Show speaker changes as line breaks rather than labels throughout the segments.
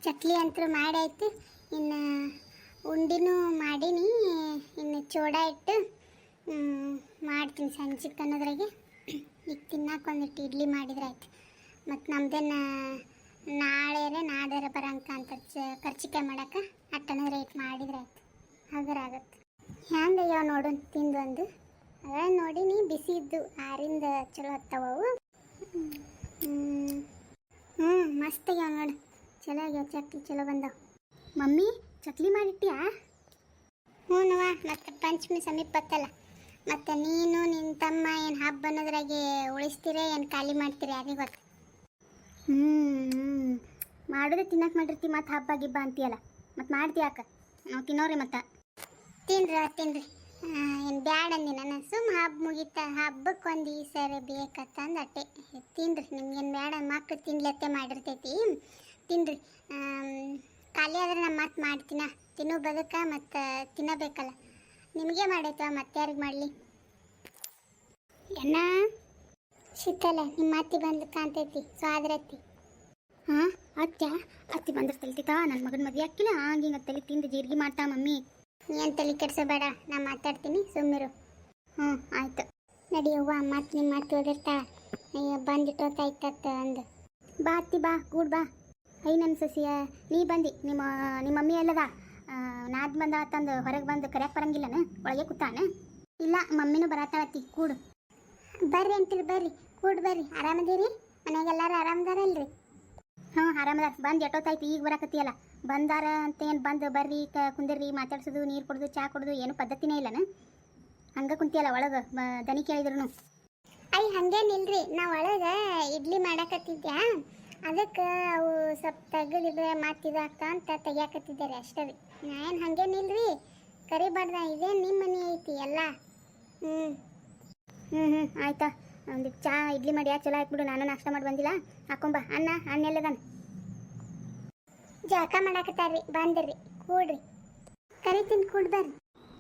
ಚಕ್ಲಿ ಅಂತೂ ಮಾಡಾಯ್ತು. ಇನ್ನು ಉಂಡಿನೂ ಮಾಡೀನಿ. ಇನ್ನು ಚೂಡ ಇಟ್ಟು ಮಾಡ್ತೀನಿ ಸಂಜೆಗೆ ಅನ್ನೋದ್ರಾಗೆ. ಈಗ ತಿನ್ನಕ್ಕೆ ಒಂದಿಟ್ಟು ಇಡ್ಲಿ ಮಾಡಿದ್ರೆ ಆಯ್ತು. ಮತ್ತು ನಮ್ದೇನು ನಾಡ್ದಾರೆ ಬರೋಂಕ ಅಂತ ಕರ್ಚಿಕಾಯಿ ಮಾಡೋಕೆ ಅಟ್ಟನ ರೇಟ್ ಮಾಡಿದ್ರೆ ಆಯ್ತು. ಹಗರಾಗತ್ತೆ ಹ್ಯಾಂಗ ಯಾವ ನೋಡೋಣ ತಿಂದು ಒಂದು ಅದ ನೋಡಿನಿ. ಬಿಸಿ ಇದ್ದು ಆರಿಂದ ಚಲೋ ಹತ್ತವು. ಮಸ್ತ್ ಆಗ್ಯಾವ ನೋಡು. ಚಲೋ ಆಗ್ಯಾವ ಚಕ್ಲಿ, ಚಲೋ ಬಂದವು. ಮಮ್ಮಿ ಚಕ್ಲಿ ಮಾಡಿಟ್ಟ್ಯಾ? ಹ್ಞೂನವ. ಮತ್ತು ಪಂಚಮಿ ಸಮೀಪ ಬತ್ತಲ್ಲ, ಮತ್ತು ನೀನು ನಿನ್ನ ತಮ್ಮ ಏನು ಹಬ್ಬ ಅನ್ನೋದ್ರಾಗೆ ಉಳಿಸ್ತೀರ ಏನು ಖಾಲಿ ಮಾಡ್ತೀರಿ ಯಾರಿಗೆ ಗೊತ್ತು. ಮಾಡೋದೇ ತಿನ್ನಕ್ಕೆ ಮಾಡಿರ್ತಿ, ಮತ್ತು ಹಬ್ಬ ಗಿಬ್ಬ ಅಂತೀಯಲ್ಲ, ಮತ್ತು ಮಾಡ್ತೀಯಾಕ ನಾವು ತಿನ್ನೋರಿ. ಮತ್ತು ತಿನ್ರಿ ಏನು ಬ್ಯಾಡ ಅಂದಿ ನಾನು. ಹಬ್ಬ ಮುಗಿತ, ಹಬ್ಬಕ್ಕೆ ಒಂದು ಈ ಸರಿ ಬೇಕತ್ತಂದು ಅಟ್ಟೆ ತಿನ್ರಿ. ನಿಮ್ಗೇನು ಬೇಡ, ಮಕ್ಳು ತಿನ್ಲತ್ತೆ ಮಾಡಿರ್ತೈತಿ, ತಿನ್ರಿ. ಖಾಲಿ ಆದ್ರೆ ನಾನು ಮತ್ತೆ ಮಾಡ್ತೀನ. ತಿನ್ನೋ ಬದುಕ ಮತ್ತು ತಿನ್ನಬೇಕಲ್ಲ. ನಿಮಗೆ ಮಾಡೈತವ, ಮತ್ತೆ ಯಾರಿಗೆ ಮಾಡಲಿ? ಎನ್ನ ಶೀತಲ ನಿಮ್ಮ ಅತ್ತಿ ಬಂದು ಕಾಣ್ತೈತಿ, ಸ್ವಾದ್ರತ್ತಿ. ಹಾಂ ಅತ್ತಿ ಬಂದ್ರೆ ತಲಿತಿತಾ? ನನ್ನ ಮಗನ ಮದುವೆ ಹಾಕಿಲ್ಲ ಹಂಗಿಂಗ ತಲೆ ತಿಂದು ಜೀರಿಗೆ ಮಾಡ್ತಾ ಮಮ್ಮಿ. ಏನು ತಲೆ ಕೆಡಿಸಬೇಡ, ನಾನು ಮಾತಾಡ್ತೀನಿ, ಸುಮ್ಮಿರು. ಆಯ್ತು ನಡಿಯವ್ವ. ಮತ್ತೆ ನಿಮ್ಮ ಮಾತು ಓದಿರ್ತಾ ಬಂದಿಟ್ಟೋತಾಯ್ತತ್ತ ಅಂದು. ಬಾ ಅತ್ತಿ, ಬಾ ಕೂಡ್ ಬಾ. ನನ್ನ ಸಸಿಯ ನೀ ಬಂದು ನಿಮ್ಮ ಮಮ್ಮಿ ಎಲ್ಲದ ನಾದ್ ಬಂದ ತಂದು ಹೊರಗೆ ಬಂದು ಕರ್ಯಾಕೆ ಬರಂಗಿಲ್ಲನ? ಒಳಗೆ ಕೂತಾನ? ಇಲ್ಲ, ಮಮ್ಮಿನೂ ಬರತ್ತಾಳತ್ತಿ, ಕೂಡು. ಬರ್ರಿ ಅಂತೀರಿ, ಬರ್ರಿ ಕೂಡ್ ಬರ್ರಿ. ಆರಾಮದೀರಿ? ಮನೆಗೆಲ್ಲರೂ ಆರಾಮದಾರಲ್ರಿ? ಆರಾಮದಾರ. ಬಂದು ಎಷ್ಟೊತ್ತಾಯ್ತು ಈಗ ಬರಾಕತ್ತೀಯಲ್ಲ? ಬಂದಾರ ಅಂತ ಏನು ಬಂದು ಬರ್ರಿ ಕುಂದಿರ್ರಿ, ಮಾತಾಡ್ಸೋದು, ನೀರು ಕೊಡೋದು, ಚಾ ಕೊಡೋದು ಏನು ಪದ್ಧತಿನೇ ಇಲ್ಲನ? ಹಂಗೆ ಕುಂತಿಯಲ್ಲ ಒಳಗೆ ದನಿ ಕೇಳಿದ್ರು. ಹಂಗೇನಿಲ್ರಿ, ನಾ ಒಳಗೆ ಇಡ್ಲಿ ಮಾಡಾಕತ್ತಿದ್ಯಾ, ಅದಕ್ಕೆ ಅವು ಸ್ವಲ್ಪ ತೆಗೆದಿದ್ರೆ ಮಾತಿದಾಕ ಅಂತ ತೆಗಿಯಾಕತ್ತಿದ್ದಾರೆ ಅಷ್ಟೇ ರೀ. ನಾ ಏನು ಹಂಗೇನಿಲ್ರಿ, ಕರಿಬಾರ್ದ. ಇದೇನು ನಿಮ್ಮ ಮನೆ ಐತಿ ಎಲ್ಲ. ಆಯ್ತಾ. ಒಂದಿಟ್ಟು ಚಾ ಇಡ್ಲಿ ಮಾಡಿ ಚಲೋ ಆಯ್ತು ಬಿಡು. ನಾನು ನಾಷ್ಟ ಮಾಡಿ ಬಂದಿಲ್ಲ. ಹಾಕೊಂಬ. ಅಣ್ಣ ಎಲ್ಲದಾನ? ಜಳಕ ಮಾಡಾಕತ್ತಾರ್ರಿ, ಬಂದಿರ್ರಿ, ಕೂಡ್ರಿ. ಕರಿತೀನಿ, ಕೂಡ್ ಬರ್ರಿ.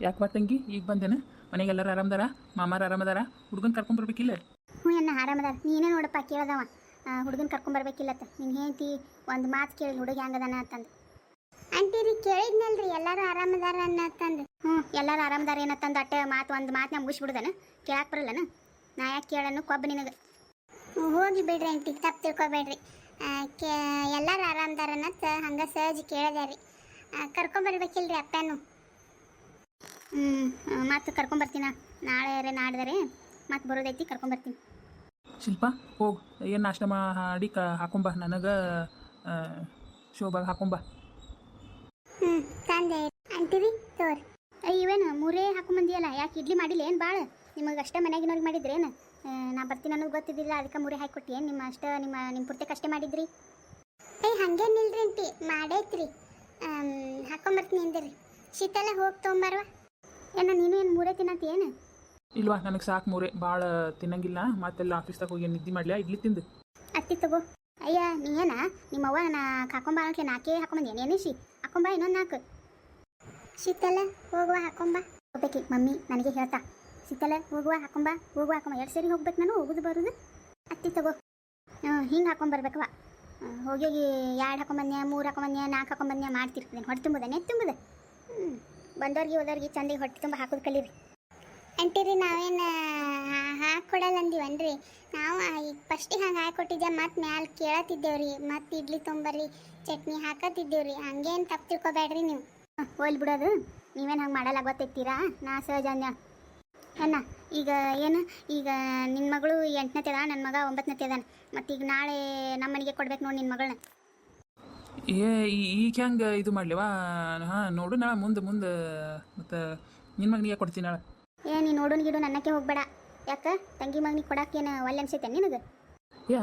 ಯಾಕೆ ತಂಗಿ ಈಗ ಬಂದೇನ? ಮನೆಗೆಲ್ಲರೂ ಆರಾಮದಾರ? ಮಾಮಾರ ಆರಾಮದಾರ? ಹುಡುಗನ್ ಕರ್ಕೊಂಬರ್ಬೇಕಿಲ್ಲ?
ಅಣ್ಣ ಆರಾಮದಾರ. ನೀನೇ ನೋಡಪ್ಪ ಕೇಳ್ದವ, ಹುಡುಗನ ಕರ್ಕೊಂಬರ್ಬೇಕಿಲ್ಲತ್ತ. ನೀನು ಹೇಳ್ತಿ ಒಂದು ಮಾತು ಕೇಳಿ ಹುಡುಗ ಹೆಂಗದಾನ ಅಂತಂದು. ಅಂತೀರಿ ಕೇಳಿದ್ನಲ್ರಿ ಎಲ್ಲರೂ ಆರಾಮದಾರ ಅನ್ನತ್ತಂದು. ಎಲ್ಲರೂ ಆರಾಮದಾರ ಏನತ್ತಂದು ಅಟ್ಟೆ ಮಾತು ಒಂದು ಮಾತನ್ನ ಮುಗಿಸ್ಬಿಡ್ದನ? ಕೇಳಕ್ಕೆ ಬರಲ್ಲನ? ನಾ ಯಾಕೆ ಕೇಳನ್ನು ಕೊಬ್ಬ ನಿನಗೆ? ಹೋಗಿ ಬಿಡ್ರಿ ಅಂಟಿ, ತಪ್ಪು ತಿಳ್ಕೊಬೇಡ್ರಿ. ಎಲ್ಲರೂ ಆರಾಮದಾರ ಅನ್ನತ್ತ ಹಂಗೆ ಸಹಜ ಕೇಳಿದೆ ರೀ. ಕರ್ಕೊಂಬರ್ಬೇಕಿಲ್ರಿ ಅಪ್ಪನು? ಮತ್ತು ಕರ್ಕೊಂಬರ್ತೀನ. ನಾಳೆ ನಾಡ್ದರೆ ಮತ್ತೆ ಬರೋದೈತಿ, ಕರ್ಕೊಂಬರ್ತೀನಿ.
ಶಿಲ್ಪ ಹೋಗು, ಏನು ನಾಷ್ಟ ಮಾಡಿ ಹಾಕೊಂಬ. ನನಗೆ ಶೋಭಾಗ ಹಾಕೊಂಬ.
ತಂದೆ ಅಂತೀವಿ ತೋರಿ. ಇವೇನು ಮೂರೇ ಹಾಕೊಂಬಂದಿಯಲ್ಲ? ಯಾಕೆ ಇಡ್ಲಿ ಮಾಡಿಲ್ಲ ಏನು ಭಾಳ? ನಿಮಗೆ ಅಷ್ಟೇ ಮನೆಯಾಗಿನವ್ರಿಗೆ ಮಾಡಿದ್ರೇನು? ನಾ ಬರ್ತೀನಿ ಅನ್ನೋದು ಗೊತ್ತಿದ್ದಿಲ್ಲ, ಅದಕ್ಕೆ ಮೂರೇ ಹಾಕಿಕೊಟ್ಟು. ಏನು ನಿಮ್ಮ ಪುರ್ತಕ್ಕೆ ಅಷ್ಟೇ ಮಾಡಿದ್ರಿ? ಹಂಗೇನಿಲ್ರಿ ಅಂಟಿ, ಮಾಡೈತ್ರಿ. ಹಾಕೊಂಬರ್ತೀನಿ ಅಂದಿರಿ. ಶೀತಲ ಹೋಗಿ ತೊಗೊಂಬರ್ವ. ನೀನು ಏನು ಮೂರೇ ತಿನ್ನತ್ತಿ ಏನು?
ಇಲ್ವಾ, ನನಗೆ ಸಾಕು ಮೂರೇ, ಭಾಳ ತಿನ್ನಂಗಿಲ್ಲ. ಮತ್ತೆಲ್ಲ ಆಫೀಸ್ದಾಗ ಹೋಗಿ ನಿದ್ದೆ ಮಾಡಲಿ, ಇಡ್ಲಿ ತಿಂದು.
ಅತ್ತಿ ತಗೋ. ಅಯ್ಯ ನೀನ ನಿಮ್ಮವ್ವ ಹಾಕೊಂಬ ಅಂತ 4 ಹಾಕೊಂಬಂದಿ ಏನೇಶಿ? ಹಾಕೊಂಬ ಇನ್ನೊಂದು 4. ಶೀತಲ ಹೋಗುವ, ಹಾಕೊಂಬ. ಹೋಗ್ಬೇಕಿ ಮಮ್ಮಿ ನನಗೆ ಹೇಳ್ತಾ, ಶೀತಲ ಹೋಗುವ ಹಾಕೊಂಬ, 2 ಸೇರಿ ಹೋಗ್ಬೇಕು ನಾನು, ಹೋಗುದು ಬರೋದು. ಅತ್ತಿ ತಗೋ. ಹಿಂಗೆ ಹಾಕೊಂಬರ್ಬೇಕವ. ಹೋಗಿ 2 ಹಾಕೊಂಬಂದ್ಯಾ, 3 ಹಾಕೊಂಬಂದ್ಯಾ, 4 ಹಾಕೊಂಬಂದ್ಯಾ ಮಾಡ್ತಿರ್ತೀನಿ. ಹೊಟ್ಟೆ ತುಂಬುದ ನೆತ್ತು ತುಂಬುದ. ಬಂದವ್ರಿಗೆ ಹೋದವ್ರಿಗೆ ಚಂದಿಗೆ ಹೊಟ್ಟೆ ತುಂಬ ಹಾಕೋದು ಕಲೀರಿ. ಅಂತೀರಿ ನಾವೇನು ಹಾಕೊಡಲ್ಲ ಅಂದೀವನ್ರಿ? ನಾವು ಈಗ ಫಸ್ಟಿಗೆ ಹಂಗೆ ಹಾಕೊಟ್ಟಿದ್ದೆ, ಮತ್ತು ಮ್ಯಾಲೆ ಕೇಳತ್ತಿದ್ದೇವ್ರಿ, ಮತ್ತು ಇಡ್ಲಿ ತೊಂಬರ್ರಿ, ಚಟ್ನಿ ಹಾಕತ್ತಿದ್ದೇವ್ರಿ. ಹಂಗೇನು ತಪ್ಪು ತಿಳ್ಕೊಬೇಡ್ರಿ ನೀವು. ಹೋಲ್ ಬಿಡೋದು, ನೀವೇನು ಹಂಗೆ ಮಾಡಲ್ಲ ಗೊತ್ತೈತೀರಾ? ನಾ ಸಹಜ ಅಣ್ಣ. ಈಗ ಏನು, ಈಗ ನಿನ್ನ ಮಗಳು 8ನೇತೆ ಅದ, ನನ್ನ ಮಗ 9ನೇತೆ ಅದಾನ. ಮತ್ತು ಈಗ ನಾಳೆ ನಮ್ಮ ಮನೆಗೆ ಕೊಡ್ಬೇಕು ನೋಡಿ ನಿನ್ನ ಮಗಳನ್ನ.
ಈಗ ಹೆಂಗೆ ಇದು ಮಾಡಲಿವಾ? ನೋಡು ನಾಳೆ ಮುಂದೆ ಮತ್ತು ನಿನ್ನ ಮಗನಿಗೆ ಕೊಡ್ತೀನಿ ನಾಳೆ.
ನೀನು ನೋಡೋನ್ ಗಿಡು ನನ್ನಕ್ಕೆ ಹೋಗ್ಬೇಡ. ಯಾಕೆ ತಂಗಿ ಮಗನಿಗೆ ಕೊಡಕ್ಕೇನು ಒಳ್ಳೆ ಅನ್ಸೈತೆ ನಿನಗೆ?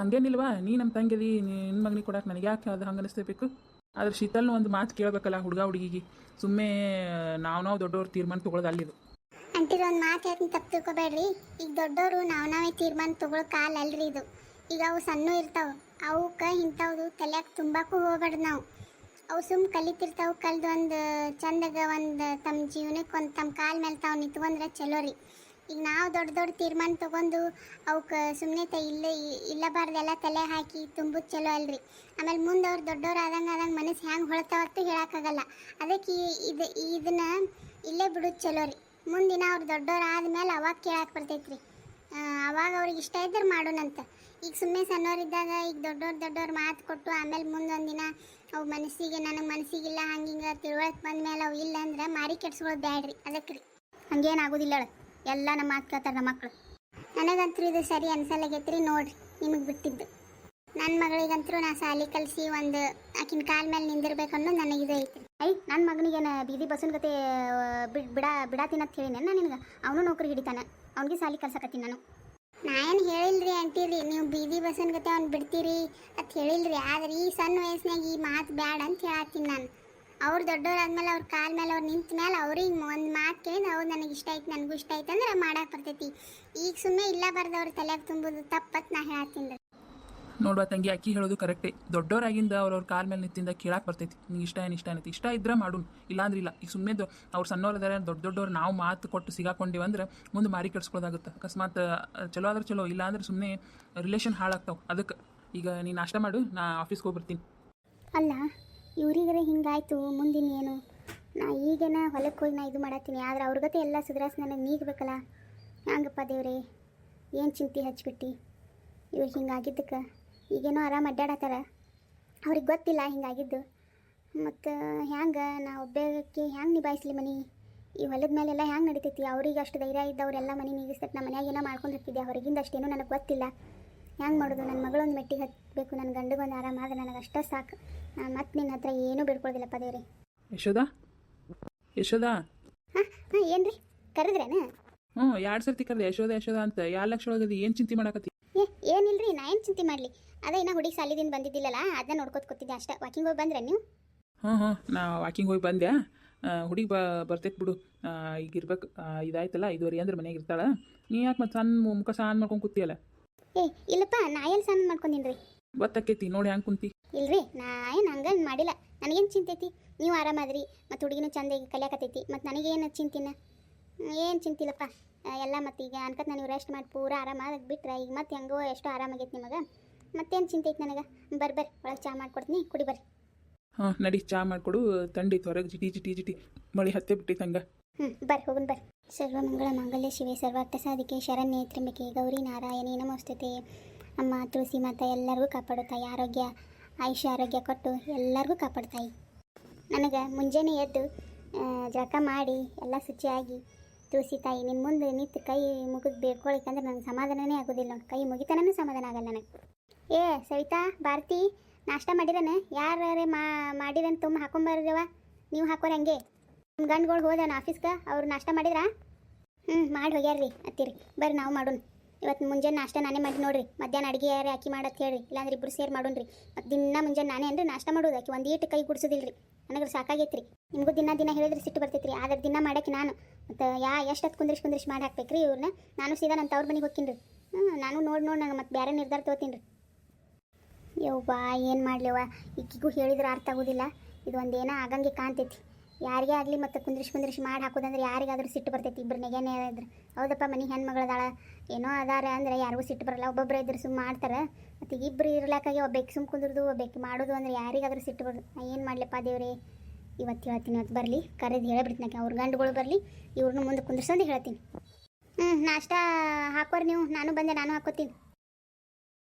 ಹಂಗೇನಿಲ್ವಾ, ನೀ ನಮ್ಮ ತಂಗಿದಿ, ನಿನ್ನ ಮಗನಿಗೆ ಕೊಡಕ್ಕೆ ನನಗೆ ಯಾಕೆ ಅದು ಹಂಗೆ ಅನಿಸ್ತೇಬೇಕು? ಆದ್ರೆ ಶೀತಲ್ನ ಒಂದು ಮಾತು ಕೇಳಬೇಕಲ್ಲ ಹುಡುಗಿಗೆ. ಸುಮ್ಮನೆ ನಾವು ದೊಡ್ಡವ್ರು ತೀರ್ಮಾನ ತೊಗೊಳೋದು ಅಲ್ಲಿದು.
ಅಂಟಿರೋ ಒಂದು ಮಾತು ಹೇಳ್ತೀನಿ, ತಪ್ಪು ತಿಳ್ಕೊಬೇಡ್ರಿ. ಈಗ ದೊಡ್ಡವರು ನಾವೇ ತೀರ್ಮಾನ ತೊಗೊಳೋ ಕಾಲ ಅಲ್ರಿ ಇದು. ಈಗ ಅವು ಸಣ್ಣ ಇರ್ತಾವೆ, ಅವಕ್ಕೆ ಇಂಥವ್ದು ತಲೆಯಾಕೆ ತುಂಬಾಕು ಹೋಗ್ಬೇಡ್ದು ನಾವು. ಅವು ಸುಮ್ಮ ಕಲಿತಿರ್ತಾವೆ, ಕಲ್ದು ಒಂದು ಚಂದಾಗ ಒಂದು ತಮ್ಮ ಜೀವನಕ್ಕೆ ಒಂದು ತಮ್ಮ ಕಾಲ ಮೇಲೆ ತಾವು ನಿಂತ್ಕೊಂಡ್ರೆ ಚಲೋ ರೀ. ಈಗ ನಾವು ದೊಡ್ಡ ದೊಡ್ಡ ತೀರ್ಮಾನ ತಗೊಂಡು ಅವಕ್ಕೆ ಸುಮ್ಮನೆ ಇಲ್ಲಬಾರ್ದೆಲ್ಲ ತಲೆ ಹಾಕಿ ತುಂಬುದು ಚಲೋ ಅಲ್ರಿ. ಆಮೇಲೆ ಮುಂದೆ ಅವ್ರು ದೊಡ್ಡವ್ರು ಆದಂಗೆ ಮನಸ್ಸು ಹೆಂಗೆ ಹೊಳ್ತಾವತ್ತು ಹೇಳೋಕ್ಕಾಗಲ್ಲ. ಅದಕ್ಕೆ ಇದನ್ನ ಇಲ್ಲೇ ಬಿಡೋದು ಚಲೋ ರೀ. ಮುಂದಿನ ಅವ್ರು ದೊಡ್ಡವ್ರು ಆದಮೇಲೆ ಅವಾಗ ಕೇಳಕ್ಕೆ ಬರ್ತೈತ್ರಿ. ಅವಾಗ ಅವ್ರಿಗೆ ಇಷ್ಟ ಇದ್ರೆ ಮಾಡೋಣಂತ. ಈಗ ಸುಮ್ಮನೆ ಸಣ್ಣವರಿದ್ದಾಗ ಈಗ ದೊಡ್ಡವ್ರು ಮಾತು ಕೊಟ್ಟು ಆಮೇಲೆ ಮುಂದೊಂದಿನ ಅವು ನನಗೆ ಮನಸ್ಸಿಗಿಲ್ಲ ಹಂಗಿಂಗೆ ತಿಳುವಳಿಕೆ ಬಂದಮೇಲೆ ಅವು ಇಲ್ಲ ಅಂದ್ರೆ ಮಾರಿ ಕೆಡ್ಸ್ಕೊಳ್ಳೋದು ಬ್ಯಾಡ್ರಿ. ಅದಕ್ಕೆ ರೀ ಹಂಗೇನಾಗೋದಿಲ್ಲ. ಎಲ್ಲ ನಮ್ಮ ಮಾತು ಕೇಳ್ತಾರೆ ನಮ್ಮ ಮಕ್ಕಳು. ನನಗಂತೂ ಇದು ಸರಿ ಅನ್ಸಲ್ಲಾಗೈತ್ರಿ. ನೋಡ್ರಿ ನಿಮಗೆ ಬಿಟ್ಟಿದ್ದು. ನನ್ನ ಮಗಳಿಗಂತೂ ನಾ ಸಾಲಿ ಕಲಿಸಿ ಒಂದು ಆಕಿನ ಕಾಲ ಮೇಲೆ ನಿಂದಿರ್ಬೇಕು ಅನ್ನೋದು ನನಗಿದು ಐತ್ರಿ. ನನ್ನ ಮಗನಿಗೇನು ಬೀದಿ ಬಸ್ಸನ ಗತೆ ಬಿಡಾತೀನಂತ ಹೇಳಿನ ನಿನಗೆ. ಅವನು ನೌಕರಿ ಹಿಡಿತಾನೆ, ಅವ್ನಿಗೆ ಸಾಲಿ ಕಲ್ಸಕತ್ತೀನಿ ನಾನು. ನಾ ಏನು ಹೇಳಿಲ್ರಿ ಅಂತೀರಿ, ನೀವು ಬೀದಿ ಬಸ್ಸನ ಗತೆ ಅವ್ನು ಬಿಡ್ತೀರಿ ಅಂತ ಹೇಳಿಲ್ರಿ. ಆದ್ರೆ ಈ ಸಣ್ಣ ವಯಸ್ಸಿನಾಗ ಈ ಮಾತು ಬ್ಯಾಡ ಅಂತ ಹೇಳತ್ತೀನಿ ನಾನು. ಅವ್ರು ದೊಡ್ಡವ್ರಾದ್ಮೇಲೆ ಅವ್ರ ಕಾಲ ಮೇಲೆ ಅವ್ರು ನಿಂತ ಮೇಲೆ ಅವ್ರಿಗೆ ಒಂದು ಮಾತು ಕೇಳಿದ್ರೆ ಅವ್ರು ನನಗೆ ಇಷ್ಟ ಆಯ್ತು ನನಗೂ ಇಷ್ಟ ಆಯ್ತು ಅಂದ್ರೆ ಮಾಡಕ್ಕೆ ಬರ್ತೈತಿ. ಈಗ ಸುಮ್ಮನೆ ಇಲ್ಲ ಬರ್ದವ್ರ ತಲೆಯಾಗ ತುಂಬೋದು ತಪ್ಪತ್ತು ನಾ ಹೇಳತ್ತೀನಿ.
ನೋಡುವ ತಂಗಿ, ಅಕ್ಕಿ ಹೇಳೋದು ಕರೆಕ್ಟೇ. ದೊಡ್ಡವರಾಗಿಂದ ಅವ್ರವ್ರ ಕಾಲ ಮೇಲೆ ನಿಂತಿಂದ ಕೇಳಕ್ಕೆ ಬರ್ತೈತಿ. ನಿಂಗೆ ಇಷ್ಟ ಏನೈತಿ, ಇಷ್ಟ ಇದ್ರೆ ಮಾಡು, ಇಲ್ಲಾಂದ್ರೆ ಇಲ್ಲ. ಈಗ ಸುಮ್ಮನೆ ಅವ್ರು ಸಣ್ಣವ್ರದಾರೆ, ದೊಡ್ಡವ್ರು ನಾವು ಮಾತು ಕೊಟ್ಟು ಸಿಗಾಕೊಂಡಿವಿ ಅಂದ್ರೆ ಮುಂದೆ ಮಾರಿ ಕೆಡ್ಸ್ಕೊಳ್ಳೋದಾಗುತ್ತೆ. ಅಕಸ್ಮಾತ್ ಚಲೋ ಆದ್ರೆ ಚಲೋ, ಇಲ್ಲ ಅಂದ್ರೆ ಸುಮ್ಮನೆ ರಿಲೇಷನ್ ಹಾಳಾಗ್ತಾವೆ. ಅದಕ್ಕೆ ಈಗ ನೀನು ನಾಷ್ಟ ಮಾಡು, ನಾ ಆಫೀಸ್ಗೆ ಹೋಗ್ಬರ್ತೀನಿ.
ಅಲ್ಲ ಇವ್ರಿಗರೆ ಹಿಂಗಾಯ್ತು, ಮುಂದಿನ ಏನು? ನಾ ಈಗೇನ ಹೊಲಕ್ಕೆ ಹೋಗಿ ನಾ ಇದು ಮಾಡತ್ತೀನಿ. ಆದ್ರೆ ಅವ್ರ ಗತೆ ಎಲ್ಲ ಸುಧಾರಿಸಿ ನನಗೆ ನೀಗಬೇಕಲ್ಲ. ಹ್ಯಾಂಗಪ್ಪ ದೇವ್ರೆ, ಏನು ಚಿಂತೆ ಹಚ್ಬಿಟ್ಟು ಇವ್ರಿಗೆ ಹಿಂಗಾಗಿದ್ದಕ್ಕೆ. ಈಗೇನೋ ಆರಾಮ ಅಡ್ಡಾಡತ್ತಾರ, ಅವ್ರಿಗೆ ಗೊತ್ತಿಲ್ಲ ಹಿಂಗಾಗಿದ್ದು. ಮತ್ತು ಹ್ಯಾಂಗೆ ನಾ ಒಬ್ಬಕ್ಕೆ ಹ್ಯಾಂಗೆ ನಿಭಾಯಿಸ್ಲಿ ಮನೆ? ಈ ಹೊಲದ ಮೇಲೆಲ್ಲ ಹ್ಯಾಂಗೆ ನಡಿತೈತಿ? ಅವ್ರಿಗೆ ಅಷ್ಟು ಧೈರ್ಯ ಇದ್ದವರೆಲ್ಲ ಮನೆ ನೀಗಿಸ್ತೈತೆ. ನಮ್ಮ ಮನ್ಯಾಗ ಏನೋ ಮಾಡ್ಕೊಂಡು ಹೋಗ್ತಿದ್ದೆ, ಹೊರಗಿಂದ ಅಷ್ಟೇನೋ ನನಗೆ ಗೊತ್ತಿಲ್ಲ. ಹ್ಯಾಂಗೆ ಮಾಡೋದು? ನನ್ನ ಮಗಳೊಂದು ಮೆಟ್ಟಿಗೆ ಹತ್ತಬೇಕು, ನನ್ನ ಗಂಡಿಗೊಂದು ಆರಾಮ ಆದರೆ ನನಗೆ ಅಷ್ಟೇ ಸಾಕು. ನಾನು ಮತ್ತೆ ನಿನ್ನ ಹತ್ರ ಏನೂ ಬಿಡ್ಕೊಳ್ದಿಲ್ಲಪ್ಪ ದೇವ್ರೆ.
ಯಶೋದಾ
ಹಾಂ ಏನು ರೀ ಕರೆದ್ರೇನ?
2 ಸರ್ತಿ ಕರೆದೆ ಯಶೋದ ಅಂತ. 2 ಲಕ್ಷ ಒಳಗದು ಏನು ಚಿಂತೆ ಮಾಡಕತ್ತಿ?
ಏನಿಲ್ರಿ, ನಾ ಏನು ಚಿಂತೆ ಮಾಡಲಿ. ಅದೇ ಇನ್ನು ಹುಡುಗಿ ಸಾಲಿದಿಂದ ಬಂದಿದ್ದಿಲ್ಲಲ್ಲ, ಅದನ್ನ ನೋಡ್ಕೊತ ಕೂತಿದ್ದೆ ಅಷ್ಟೇ. ವಾಕಿಂಗ್ ಹೋಗಿ ಬಂದ್ರೆ ನೀವು?
ಹಾಂ ನಾ ವಾಕಿಂಗ್ ಹೋಗಿ ಬಂದೆ. ಹುಡುಗಿ ಬರ್ತೈತೆ ಬಿಡು. ಈಗ ಇರ್ಬೇಕು, ಇದಾಯ್ತಲ್ಲ 5:15 ಅಂದ್ರೆ ಮನೆಯಾಗ ಇರ್ತಾಳೆ. ನೀ ಯಾಕೆ ಮತ್ತೆ ಸಣ್ಣ ಮುಖ ಸಾನ್ ಮಾಡ್ಕೊಂಡು ಕೂತಿಯಲ್ಲ?
ಇಲ್ಲಪ್ಪ, ನಾ ಎಲ್ಲಿ ಸಣ್ಣ ಮಾಡ್ಕೊಂಡಿನಿ ರೀ.
ಗೊತ್ತಾಕೈತಿ ನೋಡಿ ಹ್ಯಾಂಗೆ ಕುಂತಿ.
ಇಲ್ರಿ, ನಾ ಏನು ಹಂಗೆ ಮಾಡಿಲ್ಲ. ನನಗೇನು ಚಿಂತೆ ಐತಿ? ನೀವು ಆರಾಮಾದ್ರಿ, ಮತ್ತು ಹುಡುಗಿನೂ ಚಂದಾಗಿ ಕಲಿಯಾಕತ್ತೈತಿ. ಮತ್ತು ನನಗೇನು ಚಿಂತಿನ? ಏನು ಚಿಂತಿಲ್ಲಪ್ಪ. ಎಲ್ಲ ಮತ್ತು ಈಗ ಅನ್ಕತ್ ನೀವು ರೆಸ್ಟ್ ಮಾಡಿ ಪೂರ ಆರಾಮಾಗಿ ಬಿಟ್ರೆ ಈಗ ಮತ್ತೆ ಹೆಂಗೋ ಎಷ್ಟೋ ಆರಾಮಾಗೈತಿ ನಿಮಗೆ. ಮತ್ತೇನು ಚಿಂತೆ ಐತಿ ನನಗೆ? ಬರ್ರಿ ಒಳಗೆ ಚಾ ಮಾಡ್ಕೊಡ್ತೀನಿ, ಕುಡಿ ಬರ್ರಿ.
ನಡಿ, ಚಾ ಮಾಡಿಕೊಡು. ತಂಡಿ ಹೊರಗೆ ಜಿಟಿ ಮಳೆ ಹತ್ತೆ ಬಿಟ್ಟಿತ್ತು ಹಂಗೆ.
ಬರ್ರಿ ಹೋಗೋಣ ಬರ್ರಿ. ಸರ್ವಮಂಗಳ ಮಾಂಗಲ್ಯ ಶಿವೆ ಸರ್ವಾರ್ಥ ಸಾಧಿಕೆ ಶರಣ್ಯೇ ತ್ರ್ಯಂಬಕೆ ಗೌರಿ ನಾರಾಯಣಿ ನಮೋಸ್ತುತೆ. ಅಮ್ಮ ತುಳಸಿ ಮಾತಾ ಎಲ್ಲರಿಗೂ ಕಾಪಾಡುತ್ತಾಯಿ. ಆರೋಗ್ಯ ಆರೋಗ್ಯ ಕೊಟ್ಟು ಎಲ್ಲರಿಗೂ ಕಾಪಾಡ್ತಾಯಿ. ನನಗೆ ಮುಂಜಾನೆ ಎದ್ದು ಜಳಕ ಮಾಡಿ ಎಲ್ಲ ಶುಚಿಯಾಗಿ ತುಳಸಿ ತಾಯಿ ನಿಮ್ಮ ಮುಂದೆ ನಿಂತು ಕೈ ಮುಗಿದು ಬೇಡ್ಕೊಳಿಕಂದ್ರೆ ನನಗೆ ಸಮಾಧಾನನೇ ಆಗೋದಿಲ್ಲ ನೋಡಿ. ಕೈ ಮುಗಿತಾನೂ ಸಮಾಧಾನ ಆಗಲ್ಲ ನನಗೆ. ಸವಿತಾ, ಭಾರತಿ, ನಾಷ್ಟ ಮಾಡಿರನ? ಯಾರೇ ಮಾಡಿರನ್ ತುಂಬ ಹಾಕೊಂಬರ್ರವ. ನೀವು ಹಾಕೋರಿ ಹಂಗೆ. ನಿಮ್ಮ ಗಂಡುಗಳು ಹೋದನ ಆಫೀಸ್ಗೆ, ಅವ್ರು ನಾಷ್ಟ ಮಾಡಿದ್ರಾ? ಮಾಡಿ ಹೋಗ್ಯಾರ್ರಿ ಅತ್ತೀರಿ. ಬರ್ರಿ ನಾವು ಮಾಡೋಣ. ಇವತ್ತು ಮುಂಜಾನೆ ನಾಷ್ಟ ನಾನೇ ಮಾಡಿ ನೋಡ್ರಿ. ಮಧ್ಯಾಹ್ನ ಅಡುಗೆ ಯಾರೇ ಅಕ್ಕಿ ಮಾಡತ್ ಹೇಳ್ರಿ, ಇಲ್ಲಾಂದ್ರೆ ಇಬ್ಬರು ಸೇರಿ ಮಾಡೋಣ್ರಿ. ಮತ್ತು ದಿನ ಮುಂಜಾನೆ ನಾನೇ ಅಂದ್ರೆ ನಾಷ್ಟ ಮಾಡೋದು. ಆಕಿ ಒಂದು ಈಟು ಕೈ ಗುಡಿಸೋದಿಲ್ರಿ. ನನಗೆ ಸಾಕಾಗೈತ್ರಿ. ನಿಮಗೂ ದಿನ ಹೇಳಿದ್ರೆ ಸಿಟ್ಟು ಬರ್ತೈತ್ರಿ. ಆದ್ರೆ ದಿನ ಮಾಡಕ್ಕೆ ನಾನು ಮತ್ತು ಎಷ್ಟು ಹೊತ್ತು ಕುಂದ್ರಿಸಿ ಮಾಡಿ ಹಾಕ್ಬೇಕ್ರಿ ಇವ್ರನ್ನ. ನಾನು ಸೀದಾ ನನ್ನ ತವ್ರ ಮನೆಗೆ ಹೋಗ್ತೀನಿ ರೀ. ನಾನು ನೋಡಿ ನಂಗೆ ಮತ್ತೆ ಬೇರೆ ನಿರ್ಧಾರ ತೊಗೋತೀನಿ ರೀ. ಯವ್ವಾ, ಏನು ಮಾಡಲಿವ? ಈಗಿಗೂ ಹೇಳಿದ್ರೆ ಅರ್ಥ ಆಗೋದಿಲ್ಲ. ಇದು ಒಂದೇನೋ ಆಗಂಗೆ ಕಾಣ್ತೈತಿ. ಯಾರಿಗೇ ಆಗಲಿ ಮತ್ತು ಕುಂದ್ರಿಸಿ ಮಾಡಿ ಹಾಕೋದಂದ್ರೆ ಯಾರಿಗಾದ್ರೂ ಸಿಟ್ಟು ಬರ್ತೈತಿ. ಇಬ್ಬರು ನೆಗೆನೇ ಇದ್ರೆ. ಹೌದಪ್ಪ, ಮನೆ ಹೆಣ್ಮಗಳದಾಳ ಏನೋ ಅದಾರ ಅಂದರೆ ಯಾರಿಗೂ ಸಿಟ್ಟು ಬರಲ್ಲ. ಒಬ್ಬೊಬ್ಬರು ಇದ್ರೆ ಸುಮ್ಮ ಮಾಡ್ತಾರೆ. ಮತ್ತು ಇಬ್ಬರು ಇರ್ಲಾಕಾಗಿ ಒಬ್ಬಕ್ಕೆ ಸುಮ್ಮ ಕುಂದ್ರದು ಒಬ್ಬಕ್ಕೆ ಮಾಡೋದು ಅಂದರೆ ಯಾರಿಗಾದ್ರೂ ಸಿಟ್ಟು ಬರೋದು. ಏನು ಮಾಡಲಿಪ್ಪ ದೇವ್ರೆ? ಇವತ್ತು ಹೇಳ್ತೀನಿ, ಇವತ್ತು ಬರಲಿ ಕರೆದು ಹೇಳಿಬಿಡ್ತೀನಿ. ಅವ್ರ ಗಂಡುಗಳು ಬರಲಿ, ಇವ್ರನ್ನೂ ಮುಂದೆ ಕುಂದ್ರಿಸೋದು ಹೇಳ್ತೀನಿ. ನಾಷ್ಟ ಹಾಕೋರಿ ನೀವು. ನಾನು ಬಂದೆ, ನಾನು ಹಾಕೋತೀನಿ.